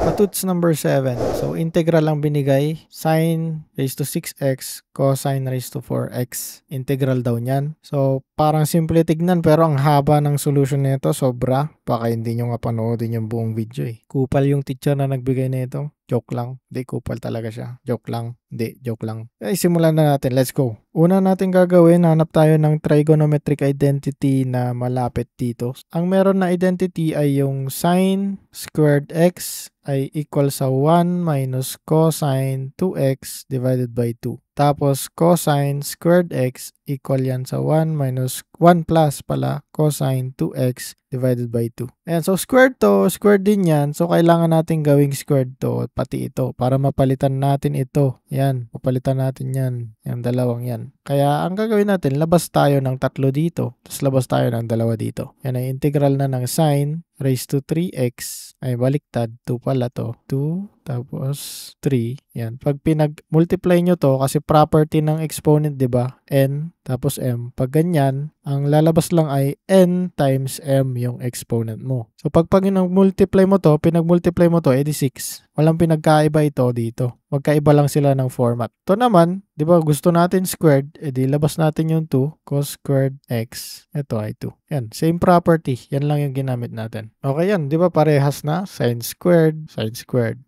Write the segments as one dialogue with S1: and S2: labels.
S1: Patuts number 7. So, integral lang binigay. Sine raised to 6x, cosine raised to 4x. Integral daw niyan. So, parang simple tignan pero ang haba ng solution nito, sobra. Baka hindi nyo nga panoodin yung buong video eh. Kupal yung teacher na nagbigay nito. Joke lang. Hindi, kupal talaga siya. Joke lang. Hindi, joke lang. Okay, simulan na natin. Let's go. Una natin gagawin, hanap tayo ng trigonometric identity na malapit dito. Ang meron na identity ay yung sine squared x ay equal sa 1 minus cosine 2x divided by 2. Tapos cosine squared x equal yan sa 1 minus 1 plus pala cosine 2x divided by 2. Ayan, so squared to, squared din yan. So kailangan natin gawing squared to pati ito para mapalitan natin ito. Yan, mapalitan natin yan. Yung dalawang yan. Kaya ang gagawin natin, labas tayo ng 3 dito. Tapos labas tayo ng 2 dito. Yan ay integral na ng sine raised to 3x ay baliktad. 2 pala to. 2 tapos 3. Yan. Pag pinag-multiply nyo to, kasi property ng exponent, di ba? N tapos m. Pag ganyan, ang lalabas lang ay n times m yung exponent mo. So pag pinag-multiply mo to, edi 6. Walang pinagkaiba ito dito. Magkaiba lang sila ng format. Ito naman, di ba gusto natin squared, edi labas natin yung 2, cos squared x. Ito ay 2. Yan, same property. Yan lang yung ginamit natin. Okay yan, di ba parehas na? Sin squared,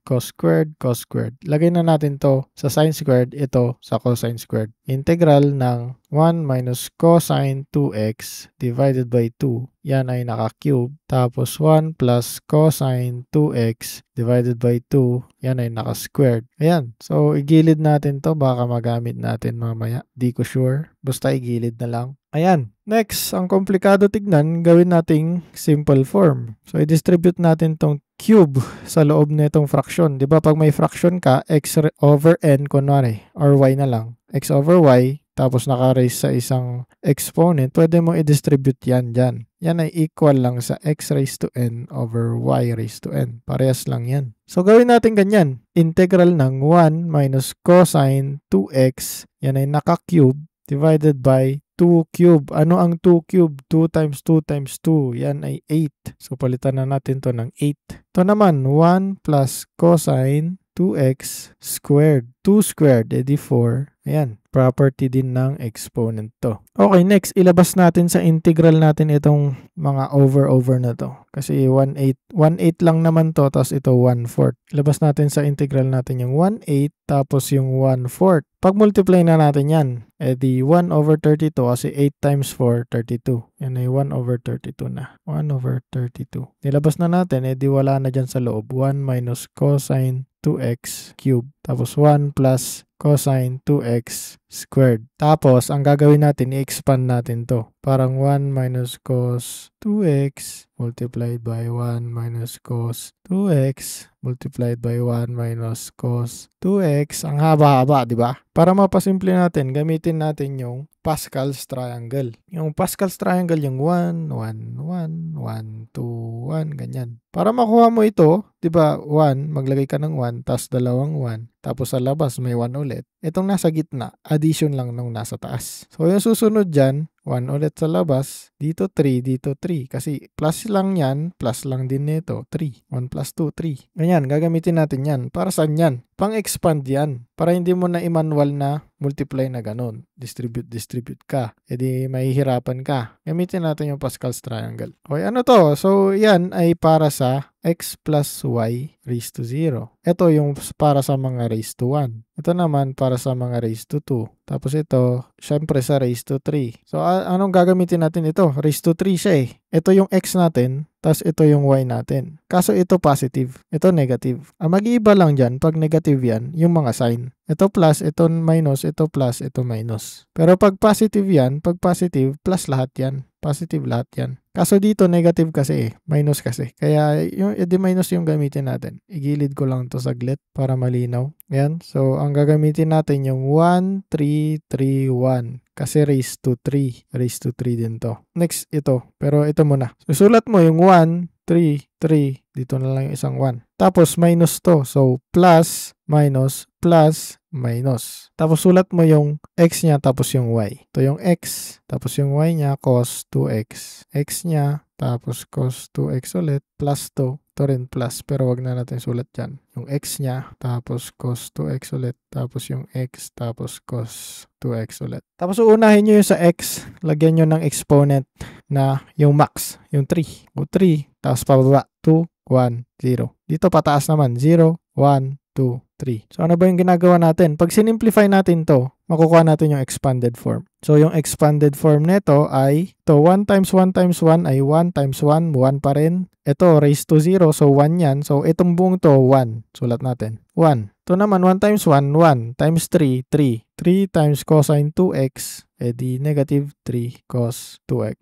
S1: cos squared. Lagay na natin to sa sin squared, ito sa cosine squared. Integral ng 1 minus cosine 2x divided by 2. Yan ay naka-cube. Tapos 1 plus cosine 2x divided by 2. Yan ay naka-squared. Ayan. So, igilid natin to. Baka magamit natin mamaya. Di ko sure. Basta igilid na lang. Ayan. Next, ang komplikado tignan, gawin nating simple form. So, i-distribute natin tong cube sa loob nitong fraction. Di ba pag may fraction ka, x over n, kunwari, or y na lang. X over y, tapos naka-raise sa isang exponent, pwede mo i-distribute yan dyan. Yan ay equal lang sa x raised to n over y raised to n. Parehas lang yan. So, gawin natin ganyan. Integral ng 1 minus cosine 2x, yan ay naka-cube, divided by 2 cube. Ano ang 2 cube? 2 times 2 times 2. Yan ay 8. So, palitan na natin to ng 8. Ito naman, 1 plus cosine 2x squared. 2 squared, edi 4. Ayan, property din ng exponent to. Okay, next, ilabas natin sa integral natin itong mga over na to. Kasi 1/8 lang naman to, tapos ito 1/4. Ilabas natin sa integral natin yung 1/8, tapos yung 1/4. Pag multiply na natin yan, edi 1 over 32 kasi 8 times 4, 32. Yan ay 1 over 32 na. 1 over 32. Nilabas na natin, edi wala na dyan sa loob. 1 minus cosine 2x cube. Tapos 1 plus cosine 2x squared. Tapos, ang gagawin natin, i-expand natin to. Parang 1 minus cos 2x multiplied by 1 minus cos 2x multiplied by 1 minus cos 2x. Ang haba-haba, di ba? Para mapasimple natin, gamitin natin yung Pascal's triangle. Yung Pascal's triangle, yung 1, 1, 1, 1, 2, 1, ganyan. Para makuha mo ito, di ba, 1, maglagay ka ng 1, tapos dalawang 1, tapos sa labas may 1 ulit. Itong nasa gitna, addition lang nung nasa taas. So, yung susunod dyan, 1 ulit sa labas, dito 3, dito 3. Kasi plus lang yan, plus lang din nito, 3. 1 plus 2, 3. Ganyan, gagamitin natin yan. Para saan yan? Pang-expand yan. Para hindi mo na i-manual na multiply na ganun. Distribute ka. E di mahihirapan ka. Gamitin natin yung Pascal's triangle. Okay, ano to? So, yan ay para sa x plus y raised to 0. Ito yung para sa mga raised to 1. Ito naman para sa mga raised to 2. Tapos ito, syempre sa raised to 3. So, anong gagamitin natin ito? Raised to 3 siya eh. Ito yung x natin, tapos ito yung y natin. Kaso ito positive, ito negative. Ang mag-iiba lang dyan, pag negative yan, yung mga sign. Ito plus, ito minus, ito plus, ito minus. Pero pag positive yan, pag positive, plus lahat yan. Positive lahat yan. Kaso dito negative kasi minus kasi. Kaya yung minus yung gamitin natin. Igilid ko lang to saglit para malinaw. Yan. So, ang gagamitin natin yung 1, 3, 3, 1. Kasi raised to 3. Raised to 3 din to. Next, ito. Pero ito muna. Susulat mo yung 1, 3, 3. Dito na lang yung isang 1. Tapos minus to. So, plus, minus, plus, minus. Tapos sulat mo yung x niya tapos yung y. Ito yung x. Tapos yung y niya cos 2x. X niya tapos cos 2x ulit, plus 2. Ito rin plus, pero wag na natin sulat dyan. Yung x niya, tapos cos 2x ulit, tapos yung x, tapos cos 2x ulit. Tapos uunahin nyo yung sa x, lagyan nyo ng exponent na yung max, yung 3. O 3, tapos pababa, 2, 1, 0. Dito pataas naman, 0, 1, 2, 3. So ano ba yung ginagawa natin? Pag sinimplify natin to, makukuha natin yung expanded form. So yung expanded form nito ay, ito 1 times 1 times 1 ay 1 times 1, 1 pa rin. Ito raised to 0, so 1 yan. So itong buong to, 1. Sulat natin, 1. Ito naman, 1 times 1, 1. Times 3, 3. 3 times cosine 2x, edi negative 3 cos 2x.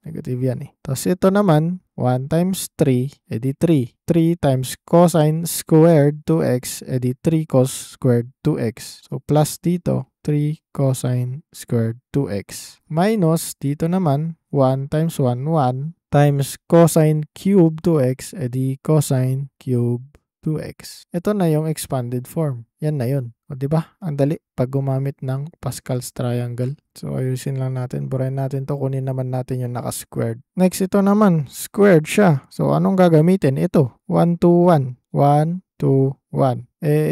S1: Negative yan eh. Tapos ito naman, 1 times 3, edi 3. 3 times cosine squared 2x, edi 3 cos squared 2x. So plus dito, 3 cosine squared 2x. Minus dito naman, 1 times 1, 1. Times cosine cube 2x, edi cosine cube 2x. Ito na yung expanded form. Yan na yun. O diba? Ang dali pag gumamit ng Pascal's triangle. So ayusin lang natin. Burahin natin to. Kunin naman natin yung naka-squared. Next, ito naman. Squared siya. So anong gagamitin? Ito. 1, 2, 1. 1, 2, 1.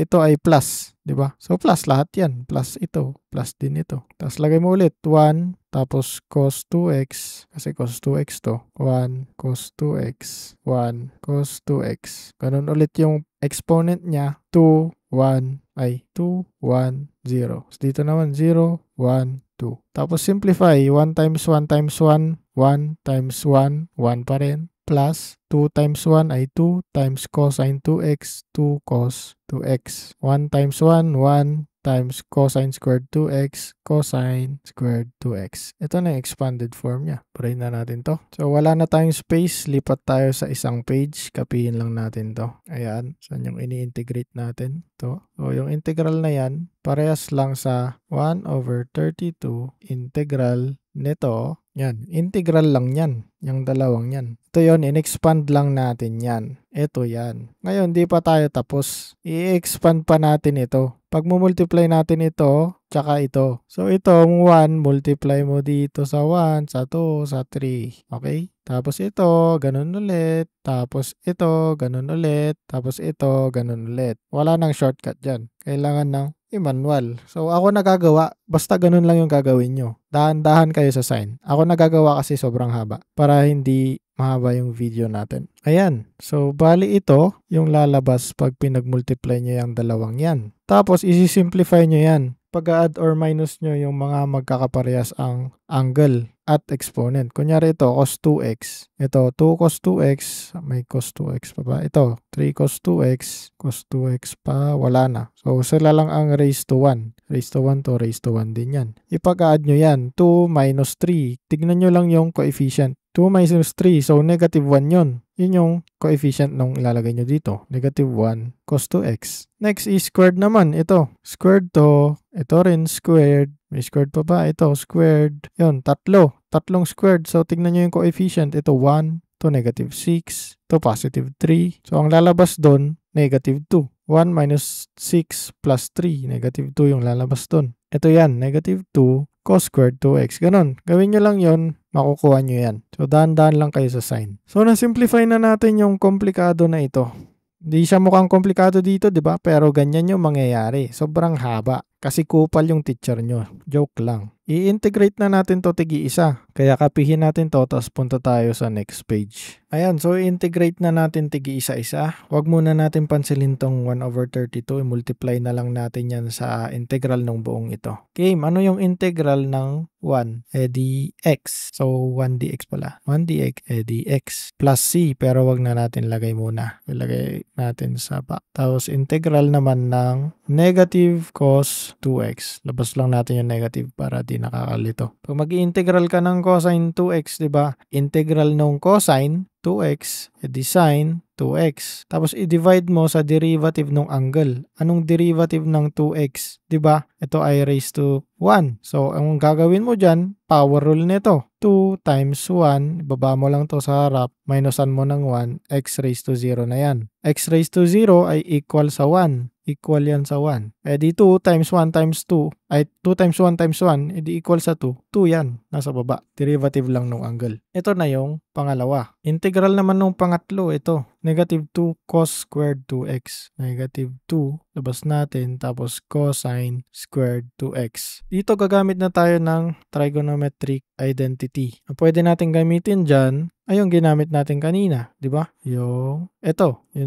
S1: Ito ay plus. Diba? So plus lahat yan. Plus ito. Plus din ito. Tapos lagay mo ulit. 1. Tapos cos 2x, kasi cos 2x to, 1 cos 2x, 1 cos 2x. Ganun ulit yung exponent niya, 2, 1, 2, 1, 0. So dito naman 0, 1, 2. Tapos simplify, 1 times 1 times 1, 1 times 1, 1 pa rin. Plus 2 times 1 ay 2 times cosine 2x, 2 cos 2x. 1 times 1, 1 times cosine squared 2x, cosine squared 2x. Ito na yung expanded form niya. Burahin na natin to. So, wala na tayong space. Lipat tayo sa isang page. Kapihin lang natin to. Ayan. Saan yung ini-integrate natin? To. So, yung integral na yan, parehas lang sa 1 over 32 integral nito. Yan. Integral lang yan. Yung dalawang yan. Ito yun. In-expand lang natin yan. Ito yan. Ngayon, di pa tayo tapos. I-expand pa natin ito. Pag multiply natin ito, tsaka ito. So, itong 1, multiply mo dito sa 1, sa 2, sa 3. Okay? Tapos ito, ganun ulit. Tapos ito, ganun ulit. Tapos ito, ganun ulit. Wala nang shortcut dyan. Kailangan ng manual. So, ako nagagawa. Basta ganun lang yung gagawin nyo. Dahan-dahan kayo sa sign. Ako nagagawa kasi sobrang haba. Para hindi mahaba yung video natin. Ayan. So, bali ito, yung lalabas pag pinag-multiply nyo yung dalawang yan. Tapos, isi-simplify nyo yan. Pag-add or minus nyo yung mga magkakaparehas ang angle at exponent. Kunyari ito, cos 2x. Ito, 2 cos 2x. May cos 2x pa ba? Ito, 3 cos 2x. Cos 2x pa, wala na. So, sila lang ang raised to 1. Raised to 1 to raised to 1 din yan. Ipag-add nyo yan. 2 minus 3. Tignan nyo lang yung coefficient. 2 minus 3. So, negative 1 yun. Yun yung coefficient nung ilalagay nyo dito. Negative 1 cos 2x. Next is squared naman. Ito. Squared to. Ito rin squared. May squared pa ba? Ito. Squared. Yun. Tatlong squared. So, tignan nyo yung coefficient. Ito 1. Ito negative 6. Ito positive 3. So, ang lalabas doon, negative 2. 1 minus 6 plus 3. Negative 2 yung lalabas doon. Ito yan. Negative 2 cos squared 2x. Ganon. Gawin nyo lang yon, makukuha nyo yan. So, dahan-dahan lang kayo sa sign. So, na-simplify na natin yung komplikado na ito. Hindi siya mukhang komplikado dito, di ba? Pero ganyan yung mangyayari. Sobrang haba. Kasi kupal yung teacher nyo. Joke lang. I-integrate na natin to tigi-isa. Kaya kapihin natin to, tapos punta tayo sa next page. Ayan, so i-integrate na natin tigi-isa-isa. Huwag muna natin pansilin tong 1 over 32. I-multiply na lang natin yan sa integral ng buong ito. Okay, ano yung integral ng 1? Di x. So, 1 dx pala. 1 dx, di x. Plus c, pero wag na natin lagay muna. Ilagay natin sa back. Tapos, integral naman ng negative cos 2x. Labas lang natin yung negative para di nakakalito. Pag mag-i-integral ka ng cosine 2x, di ba? Integral ng cosine 2x, edi sine 2x. Tapos i-divide mo sa derivative ng angle. Anong derivative ng 2x? 'Di ba? Ito ay raised to 1. So, ang gagawin mo diyan, power rule nito. 2 times 1, ibaba mo lang to sa harap, minusan mo ng 1, x raised to 0 na yan. X raised to 0 ay equal sa 1. Equal yan sa 1. Edi 2 times 1 times 2 ay 2 times 1 times 1, edi equal sa 2. 2 yan, nasa baba. Derivative lang ng angle. Ito na yung pangalawa. Integral naman ng pangatlo, ito. Negative 2 cos squared 2x. Negative 2, labas natin, tapos cosine squared 2x. Dito gagamit na tayo ng trigonometric identity. Ang pwede natin gamitin dyan ay yung ginamit natin kanina, di ba? Yung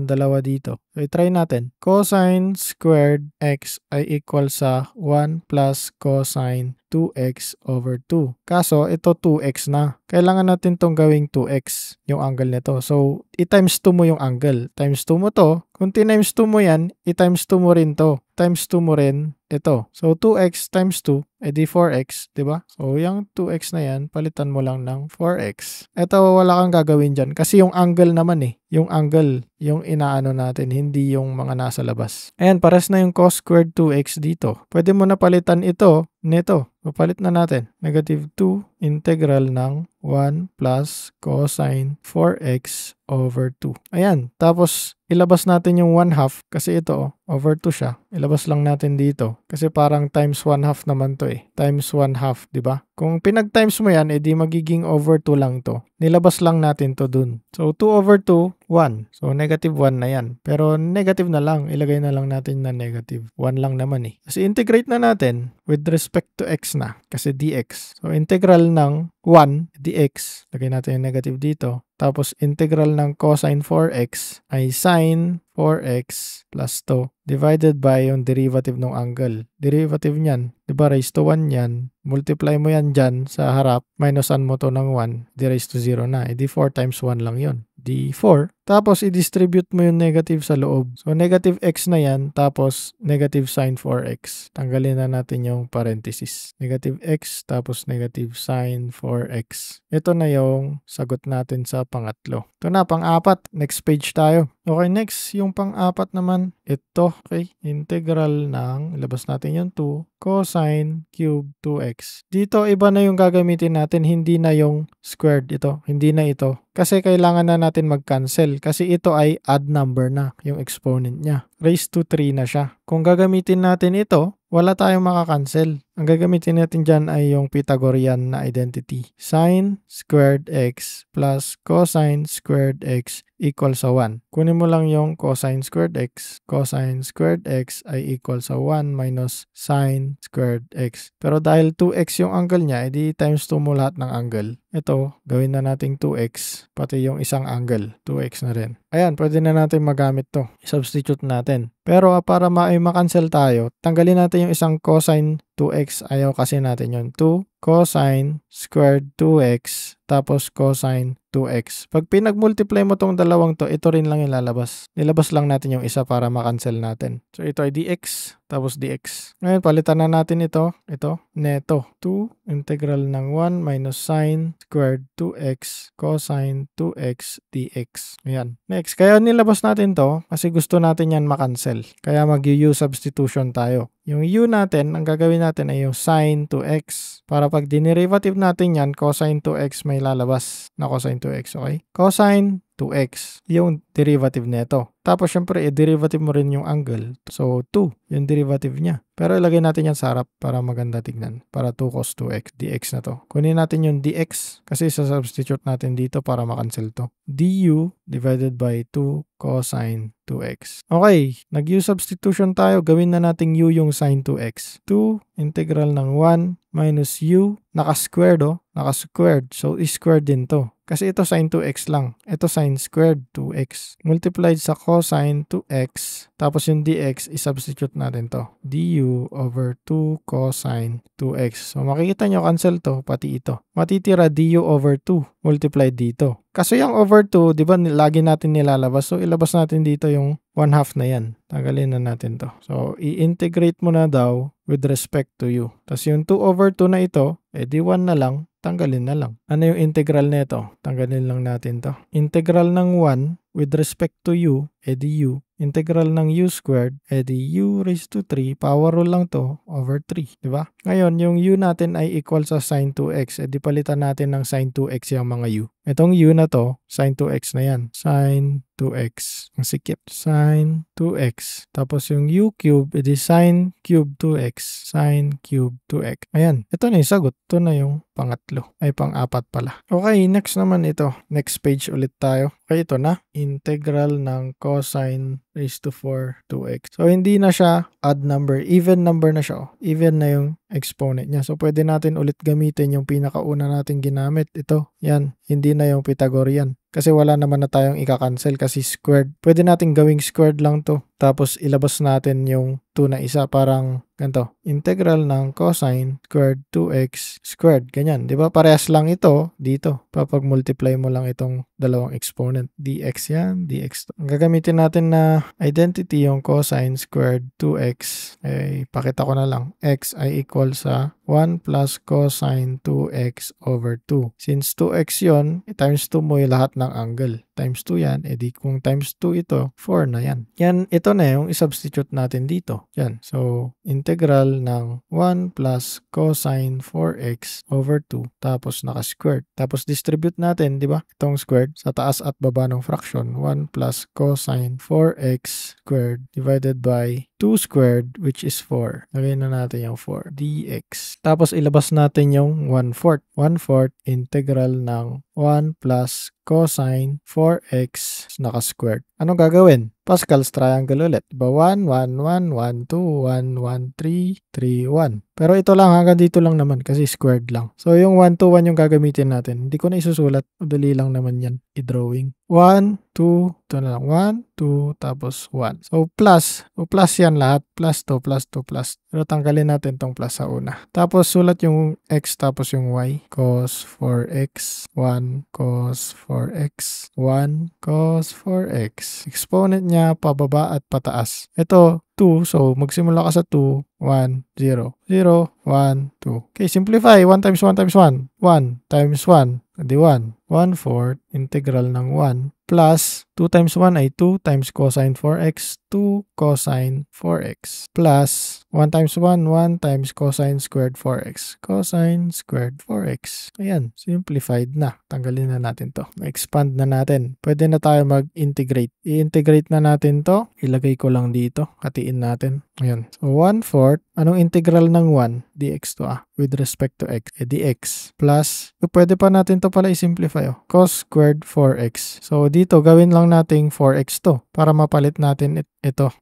S1: dalawa dito. So, try natin. Cosine squared x ay equal sa 1 plus cosine 2x over 2. Kaso, ito 2x na. Kailangan natin tong gawing 2x, yung angle nito. So, i-times 2 mo yung angle. Times 2 mo to. Kung times 2 mo yan, i-times 2 mo rin to. Times 2 mo rin ito. So, 2x times 2, edi 4x, di ba? So, yung 2x na yan, palitan mo lang ng 4x. Ito, wala kang gagawin dyan. Kasi yung angle naman yung angle, yung inaano natin, hindi yung mga nasa labas. Ayan, pares na yung cos squared 2x dito. Pwede mo na palitan ito nito. Papalit na natin. Negative 2 integral ng 1 plus cosine 4x over 2. Ayan. Tapos, ilabas natin yung 1/2 kasi ito, over 2 siya. Ilabas lang natin dito. Kasi parang times 1/2 naman to Times 1/2, di ba? Kung pinag-times mo yan, edi magiging over 2 lang to. Nilabas lang natin to dun. So, 2 over 2, 1. So, negative 1 na yan. Pero negative na lang. Ilagay na lang natin na negative. 1 lang naman Kasi integrate na natin with respect to x na. Kasi dx. So, integral ng 1 dx. Lagay natin yung negative dito. Tapos, integral ng cosine 4x ay sine 4x plus 2 divided by yung derivative ng angle. Derivative niyan, di ba raised to 1 yan? Multiply mo yan dyan sa harap, minusan mo to ng 1, di raised to 0 na. Di 4 times 1 lang yun. Di 4. Tapos, i-distribute mo yung negative sa loob. So, negative x na yan, tapos negative sine 4x. Tanggalin na natin yung parenthesis. Negative x, tapos negative sine 4x. Ito na yung sagot natin sa pangatlo. Ito na, pang-apat. Next page tayo. Okay, next, yung pang-apat naman, ito, okay, integral ng, ilabas natin yung 2, cosine cube 2x. Dito, iba na yung gagamitin natin, hindi na yung squared ito, hindi na ito. Kasi kailangan na natin mag-cancel, kasi ito ay odd number na, yung exponent niya. Raised to 3 na siya. Kung gagamitin natin ito, wala tayong makakancel. Ang gagamitin natin dyan ay yung Pythagorean na identity. Sine squared x plus cosine squared x equal sa 1. Kunin mo lang yung cosine squared x. Cosine squared x ay equal sa 1 minus sine squared x. Pero dahil 2x yung angle niya, edi times 2 mo lahat ng angle. Ito, gawin na nating 2x, pati yung isang angle. 2x na rin. Ayan, pwede na natin magamit to. I-substitute natin. Pero para ma-cancel tayo, tanggalin natin yung isang cosine 2x. Ayaw kasi natin yun. 2 cosine squared 2x tapos cosine 2x. Pag pinag-multiply mo tong dalawang to, ito rin lang ilalabas. Nilabas lang natin yung isa para ma-cancel natin. So ito ay dx tapos dx. Ngayon, palitan na natin ito. Ito, neto. 2 integral ng 1 minus sine squared 2x cosine 2x dx. Ayan. Next, kaya nilabas natin to kasi gusto natin yan ma-cancel. Kaya mag-u substitution tayo. Yung u natin, ang gagawin natin ay yung sine 2x. Para pag dinerivative natin yan, cosine 2x may lalabas na cosine 2x, okay? Cosine 2x, yung derivative nito. Tapos, syempre, i-derivative mo rin yung angle. So, 2, yung derivative niya. Pero ilagay natin yan sa harap para maganda tignan. Para 2 cos 2x, dx na to. Kunin natin yung dx kasi sa-substitute natin dito para makancel to. du divided by 2 cosine 2x. Okay, nag-u substitution tayo. Gawin na nating u yung sine 2x. 2 integral ng 1 minus u. Naka-squared Naka-squared. So, i-squared din to. Kasi ito sin 2x lang. Ito sin squared 2x. Multiplied sa cosine 2x. Tapos yung dx, i-substitute natin to. du over 2 cosine 2x. So makikita nyo, cancel to, pati ito. Matitira du over 2 multiplied dito. Kasi yung over 2, di ba, lagi natin nilalabas. So ilabas natin dito yung 1/2 na yan. Tanggalin na natin to. So i-integrate mo na daw with respect to u. Tapos yung 2 over 2 na ito, di 1 na lang. Tanggalin na lang. Ano yung integral nito? Tanggalin lang natin to. Integral ng 1 with respect to u, edi u. Integral ng u squared, edi u raised to 3, power rule lang to, over 3. Diba? Ngayon, yung u natin ay equal sa sin 2x, edi palitan natin ng sin 2x yung mga u. Itong u na to, sin 2x na yan. Sin 2x. Ang sikip. Sin 2x. Tapos yung u cube, edi sin cube 2x. Sin cube 2x. Ayan. Ito na yung sagot. Ito na yung pangatlo. Ay, pang-apat pala. Okay, next naman ito. Next page ulit tayo. Okay, ito na. Integral ng cosine raised to 4 2x. So, hindi na siya odd number. Even number na siya. Even na yung exponent niya. So, pwede natin ulit gamitin yung pinakauna natin ginamit. Ito. Yan. Hindi na yung Pythagorean. Kasi wala naman na tayong ika-cancel kasi squared. Pwede natin gawing squared lang to. Tapos ilabas natin yung 2 na isa. Parang ganito. Integral ng cosine squared 2x squared. Ganyan. Di ba? Parehas lang ito dito. Papag-multiply mo lang itong dalawang exponent. Dx yan. Dx. Ang gagamitin natin na identity yung cosine squared 2x. Eh, pakita ko na lang. X ay equal sa 1 plus cosine 2x over 2. Since 2x yon, times 2 mo yung lahat ng angle. Times 2 yan, edi kung times 2 ito, 4 na yan. Yan, ito na yung isubstitute natin dito. Yan. So, integral ng 1 plus cosine 4x over 2, tapos naka-squared. Tapos distribute natin, di ba? Itong squared sa taas at baba ng fraction. 1 plus cosine 4x squared divided by 2 squared, which is 4. Lagay na natin yung 4. dx. Tapos ilabas natin yung 1/4. 1/4 integral ng 1 plus cosine 4x naka-squared. Anong gagawin? Pascal's triangle ulit. Diba? 1, 1, 1, 1, 2, 1, 1, 3, 3, 1. Pero ito lang, hanggang dito lang naman kasi squared lang. So yung 1, 2, 1 yung gagamitin natin. Hindi ko na isusulat. Madali lang naman yan i-drawing. 1, 2, ito na lang. 1, 2, tapos 1. So plus. So plus yan lahat. Plus 2, plus 2, plus. Pero tanggalin natin tong plus sa una. Tapos sulat yung x tapos yung y. Cos 4x, 1, cos 4x, 1, cos 4x. Exponent niya pababa at pataas. Ito 2, so magsimula ka sa 2, 1, 0, 0, 1, 2. Okay, simplify. 1 times 1 times 1. 1 times 1. Di 1. 1/4 integral ng 1 plus 2 times 1 ay 2 times cosine 4x, 2 cosine 4x plus 1 times 1, 1 times cosine squared 4x. Cosine squared 4x. Ayan, simplified na. Tanggalin na natin to. Expand na natin. Pwede na tayo mag-integrate. I-integrate na natin to. Ilagay ko lang dito. Hatiin natin. Ayan. So 1/4. Anong integral ng 1? dx to with respect to x. Dx plus, pwede pa natin to pala i-simplify. Cos squared 4x. So dito, gawin lang nating 4x to para mapalit natin ito.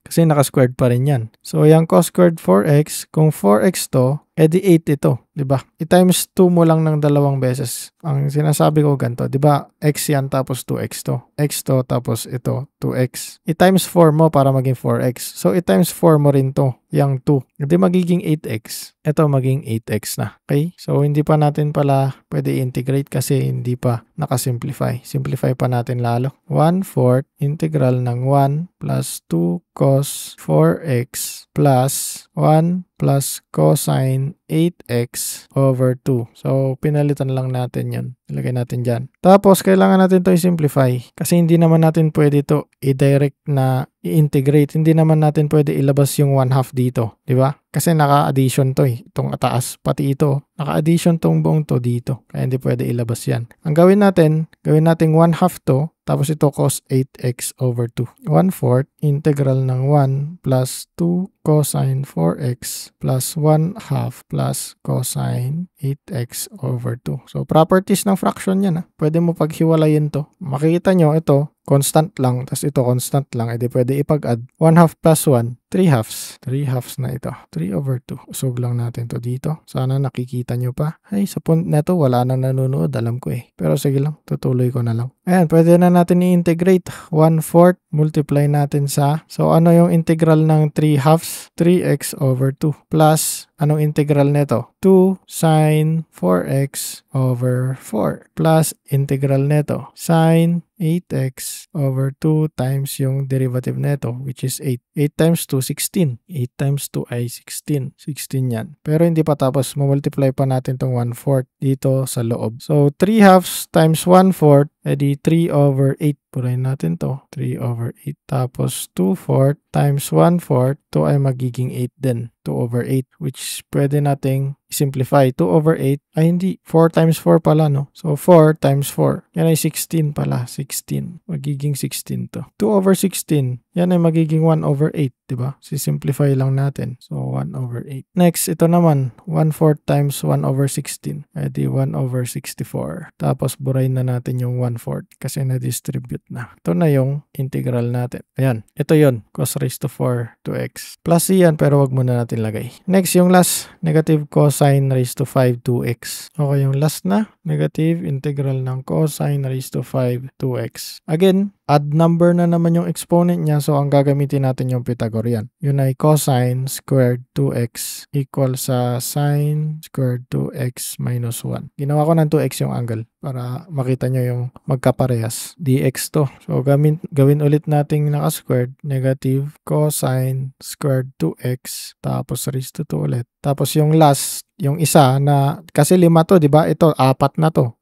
S1: Kasi naka-squared pa rin yan. So yung cos squared 4x, kung 4x to, edi 8 ito. Diba? I-times 2 mo lang ng dalawang beses. Ang sinasabi ko ganito, diba? X yan tapos 2x to. X to tapos ito, 2x. I-times 4 mo para maging 4x. So i-times 4 mo rin to, yung 2. Hindi magiging 8x. Ito maging 8x na. Okay? So hindi pa natin pala pwede i-integrate kasi hindi pa nakasimplify. Simplify pa natin lalo. 1/4 integral ng 1 plus 2 cos 4x plus 1 plus cosine 8x over 2. So, pinalitan lang natin yun. Ilagay natin dyan. Tapos, kailangan natin to i-simplify. Kasi hindi naman natin pwede to i-direct na i-integrate. Hindi naman natin pwede ilabas yung 1/2 dito. Diba? Kasi naka-addition to itong ataas. Pati ito. Naka-addition tong buong to dito. Kaya hindi pwede ilabas yan. Ang gawin natin 1/2 to. Tapos ito cos 8x over 2. 1/4 integral ng 1 plus 2 cosine 4x plus 1/2 plus cosine 8x over 2. So, properties ng fraction yan. Pwede mo paghiwalayin to. Makikita nyo ito, constant lang, tas ito constant lang, edi pwede ipag-add. 1/2 plus 1, 3 halves. 3 halves na ito. 3 over 2. Usog lang natin to dito. Sana nakikita nyo pa. Ay, sa point na to, wala nang nanonood. Alam ko eh. Pero sige lang, tutuloy ko na lang. Ayan, pwede na natin i-integrate. 1/4, multiply natin sa, so ano yung integral ng 3 halves? 3x over 2 plus, anong integral nito? 2 sine 4x over 4 plus integral nito sine 8x over 2 times yung derivative nito, which is 8. 8 times 2, 16. 8 times 2 ay 16. 16 yan. Pero hindi pa tapos, multiply pa natin tong 1/4 dito sa loob. So, 3 halves times 1/4 edi 3/8. Burahin natin to. 3/8. Tapos 2/4 times 1/4. To ay magiging 8 din. 2/8, which pwede nating simplify. 2/8 ay hindi. 4 times 4 pala, no? So 4 times 4. Yan ay 16 pala. 16. Magiging 16 to. 2/16. Yan ay magiging 1/8. Diba? Sisimplify lang natin. So 1/8. Next, ito naman. 1/4 times 1/16. Edi 1/64. Tapos burahin na natin yung 1/4 kasi na-distribute na. Ito na yung integral natin. Ayan. Ito yon, cos raised to 4 2x. Plus yan, pero wag muna natin lagay. Next, yung last, negative cosine raised to 5 2x. Okay, yung last na, negative integral ng cosine raised to 5 2x. Again, odd number na naman yung exponent niya, so ang gagamitin natin yung Pythagorean. Yun ay cosine squared 2x equal sa sine squared 2x minus 1. Ginawa ko ng 2x yung angle para makita nyo yung magkaparehas. dx to. So gawin ulit nating naka-squared, negative cosine squared 2x tapos raised to 2 ulit. Tapos yung last, yung isa na, kasi 5 to, di ba? Ito, 4 na to.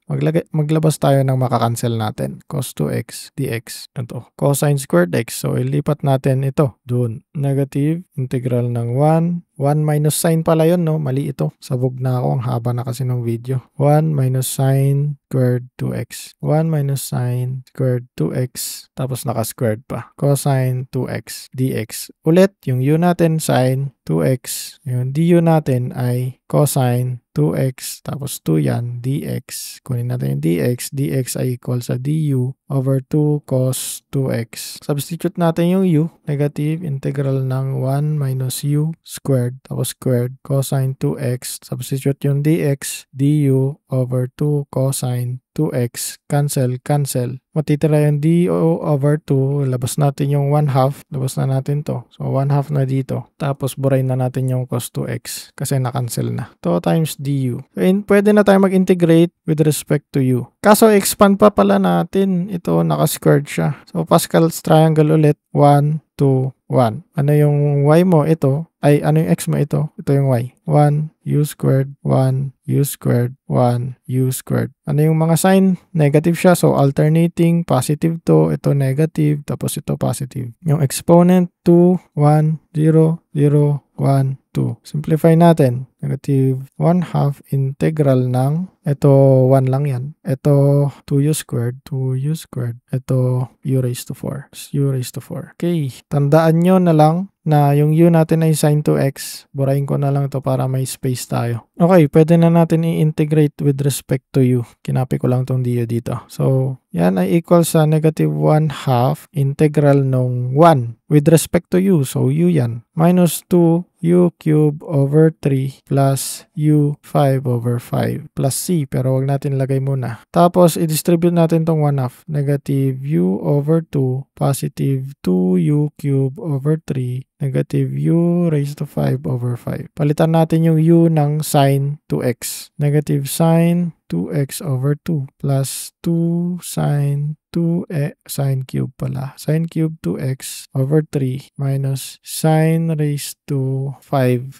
S1: Maglabas tayo ng makakancel natin. Cos 2x dx. Ito. Cosine squared x. So, ilipat natin ito. Doon. Negative integral ng 1. 1 minus sine pala yun, no? Mali ito. Sabog na ako. Ang haba na kasi ng video. 1 minus sine squared 2x. 1 minus sine squared 2x. Tapos naka-squared pa. Cosine 2x dx. Ulit, yung u natin, sine 2x. Yung du natin ay cosine 2x, tapos 2 yan, dx. Kunin natin yung dx. dx ay equal sa du over 2 cos 2x. Substitute natin yung u. Negative integral ng 1 minus u squared, tapos squared, cosine 2x. Substitute yung dx, du over 2 cosine 2x. Cancel, cancel. Matitira yung du over 2. Labas natin yung 1/2. Labas na natin to. So, 1/2 na dito. Tapos, burahin na natin yung cos 2x kasi na-cancel na. 2 times du. So, pwede na tayo mag-integrate with respect to u. Kaso, expand pa pala natin. Ito, naka-squared siya. So, Pascal's triangle ulit. 1, 2, 1. Ano yung y mo? Ito. Ay, ano yung x mo? Ito. Ito yung y. 1, u squared, 1, u squared, 1, u squared. Ano yung mga sign? Negative siya. So, alternating, positive to. Ito negative. Tapos ito positive. Yung exponent, 2, 1, 0, 0, 1, 2. Simplify natin. Negative 1/2 integral ng, ito 1 lang yan. Ito 2u squared, 2u squared. Ito u raised to 4. u raised to 4. Okay. Tandaan nyo na lang na yung u natin ay sin 2x. Burahin ko na lang ito para may space tayo. Okay, pwede na natin i-integrate with respect to u. Kinapi ko lang itong du dito. So, yan ay equal sa negative 1/2 integral nung 1 with respect to u. So, u yan. Minus 2 u cube over 3 plus u 5 over 5 plus c. Pero wag natin lagay muna. Tapos, i-distribute natin tong 1/2. Negative u over 2 positive 2u cube over 3 negative u raised to 5 over 5. Palitan natin yung u ng sin 2x. Negative sin 2x over 2 plus 2 sin 2x sin cube pala. Sin cube 2x over 3 minus sin raised to 5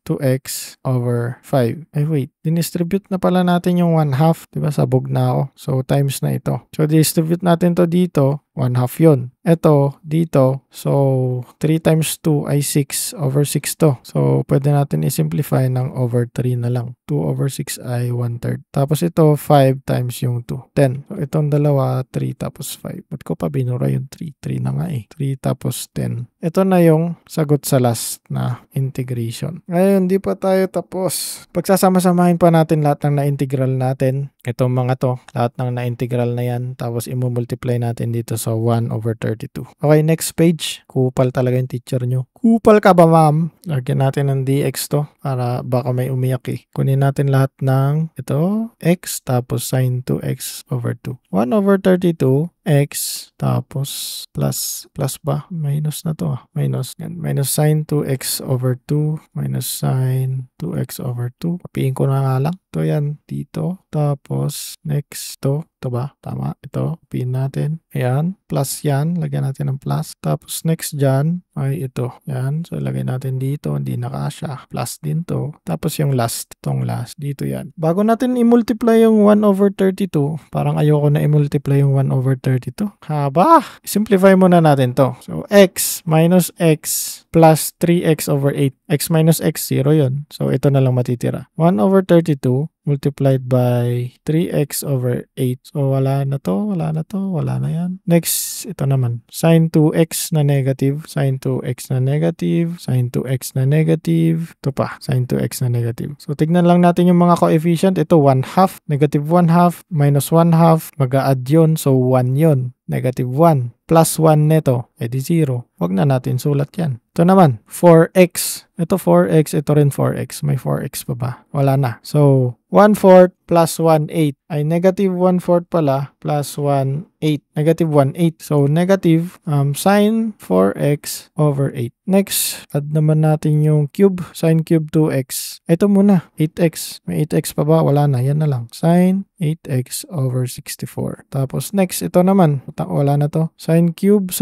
S1: 2x over 5. Ay wait, dinistribute na pala natin yung 1/2. Diba sabog na ako? So times na ito. So distribute natin to dito. 1/2 yun. Ito, dito. So, 3 times 2 ay 6 over 6 to. So, pwede natin i-simplify ng over 3 na lang. 2 over 6 ay 1/3. Tapos ito, 5 times yung 2. 10. So, itong dalawa, 3 tapos 5. Ba't ko pa binura yung 3? 3 na nga eh. 3 tapos 10. Ito na yung sagot sa last na integration. Ngayon, di pa tayo tapos. Pagsasama-samahin pa natin lahat ng na-integral natin. Itong mga to, lahat ng na-integral na yan. Tapos, i-multiply natin dito sa 1 over 32. Okay, next page. Kupal talaga yung teacher nyo. Kupal ka ba, ma'am? Lagyan natin ng dx to para baka may umiyak eh. Kunin natin lahat ng ito, x, tapos sin 2x over 2. 1 over 32, x, tapos plus ba? Minus na to. Minus. Yan. Minus sin 2x over 2, minus sin 2x over 2. Papiin ko na nga lang. Ito yan, dito. Tapos, next to Ito ba? Tama. Ito. Pin natin. Ayan. Plus yan. Lagyan natin ng plus. Tapos next dyan ay ito. Yan. So lagay natin dito. Hindi nakasya. Plus din to. Tapos yung last. Itong last. Dito yan. Bago natin i-multiply yung 1 over 32, parang ayoko na i-multiply yung 1 over 32. Haba! Simplify muna natin to. So x minus x plus 3x over 8. X minus x, 0 yun. So ito na lang matitira. 1 over 32 multiplied by 3x over 8. So, wala na to, wala na to, wala na yan. Next, ito naman. Sin 2x na negative, sin 2x na negative, sin 2x na negative. Ito pa, sin 2x na negative. So, tignan lang natin yung mga coefficient. Ito, 1/2, negative 1/2, minus 1/2. Mag-a-add yun, so 1 yun. Negative 1. Plus 1 neto, edi 0. Huwag na natin sulat yan. Ito naman, 4x. Ito 4x, ito rin 4x. May 4x pa ba? Wala na. So, 1/4 plus 1/8 ay negative 1/4 pala plus 1/8. Negative 1/8. So, negative sin 4x over 8. Next, add naman natin yung cube. Sin cube 2x. Ito muna, 8x. May 8x pa ba? Wala na. Yan na lang. Sin 8x over 64. Tapos next, ito naman. Wala na to. Sin cube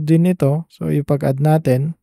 S1: din ito. So, ipag-add natin.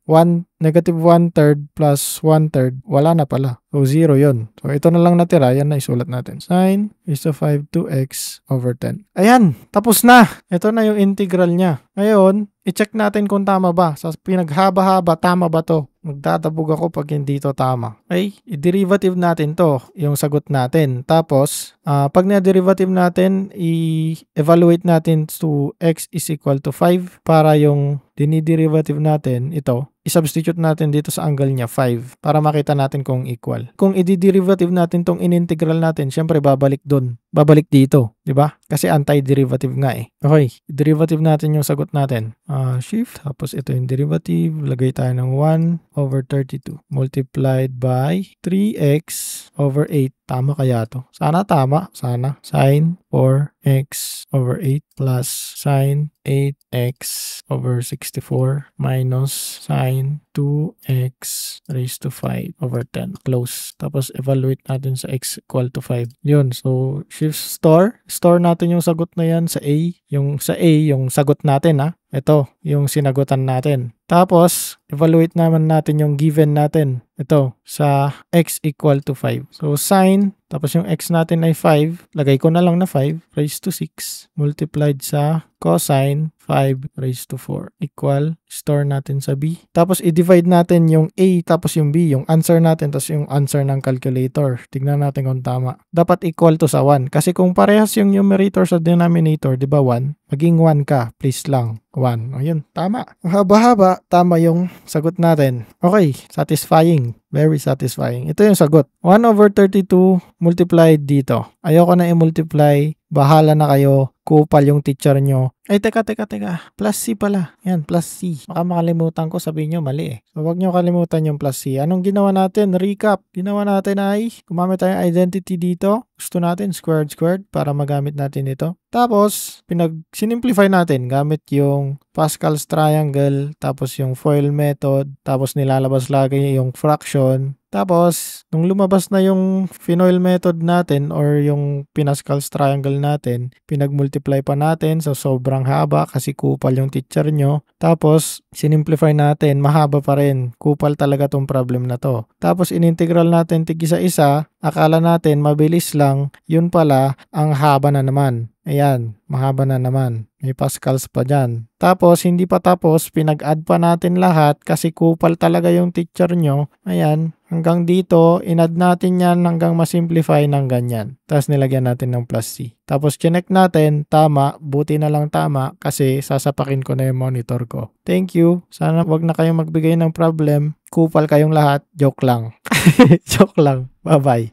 S1: Negative 1/3 plus 1/3. Wala na pala. So, 0 yun. So, ito na lang natira. Yan na isulat natin. Sin is to 5 2x over 10. Ayan. Tapos na. Ito na yung integral niya. Ngayon, i-check natin kung tama ba. Sa pinaghaba-haba, tama ba to? Magtatabog ako pag hindi to tama. Okay? I-derivative natin to. Yung sagot natin. Tapos, pag na-derivative natin, i-evaluate natin to x is equal to 5 para yung diniderivative natin, ito, i-substitute natin dito sa angle niya 5 para makita natin kung equal. Kung i-derivative natin tong in-integral natin, syempre babalik doon. Babalik dito, di ba? Kasi anti-derivative nga eh. Okay, derivative natin yung sagot natin. Shift, tapos ito yung derivative. Lagay tayo ng 1 over 32 multiplied by 3x over 8. Tama kaya to? Sana tama. Sana. Sin 4x over 8 plus sin 8x over 64 minus sin 2x raised to 5 over 10. Close. Tapos evaluate natin sa x equal to 5. Yun. So, shift store. Store natin yung sagot na yan sa A. Yung sa A, yung sagot natin ha. Ito, yung sinagutan natin. Tapos, evaluate naman natin yung given natin. Ito, sa x equal to 5. So, sin, tapos yung x natin ay 5. Lagay ko na lang na 5 raised to 6 multiplied sa cosine 5 raised to 4 equal, store natin sa B. Tapos, i-divide natin yung A tapos yung B, yung answer natin tapos yung answer ng calculator. Tignan natin kung tama. Dapat equal to sa 1. Kasi kung parehas yung numerator sa denominator, di ba 1? Maging 1 ka, please lang. 1. O yun, tama. Haba-haba, tama yung sagot natin. Okay, satisfying. Very satisfying. Ito yung sagot. 1 over 32 multiplied dito. Ayoko na i-multiply. Bahala na kayo. Kupal yung teacher nyo. Ay, teka. Plus C pala. Yan, plus C. Baka makalimutan ko, sabihin nyo, mali eh. So, wag nyo kalimutan yung plus C. Anong ginawa natin? Recap. Ginawa natin ay, gumamit tayong identity dito. Gusto natin, squared para magamit natin ito. Tapos, sinimplify natin gamit yung Pascal's triangle, tapos yung FOIL method, tapos nilalabas lagi yung fraction. Tapos, nung lumabas na yung Finoil method natin or yung Pascal's triangle natin, pinag-multiply pa natin so sobrang haba kasi kupal yung teacher nyo. Tapos, sinimplify natin, mahaba pa rin. Kupal talaga tong problem na to. Tapos, inintegral natin tig-isa-isa. Akala natin mabilis lang, yun pala ang haba na naman. Ayan, mahaba na naman. May Pascals pa dyan. Tapos, hindi pa tapos, pinag-add pa natin lahat kasi kupal talaga yung teacher nyo. Ayan, hanggang dito, in-add natin yan hanggang masimplify ng ganyan. Tapos, nilagyan natin ng plus C. Tapos, chinek natin, tama, buti na lang tama kasi sasapakin ko na yung monitor ko. Thank you. Sana wag na kayong magbigay ng problem. Kupal kayong lahat. Joke lang. Joke lang. Bye-bye.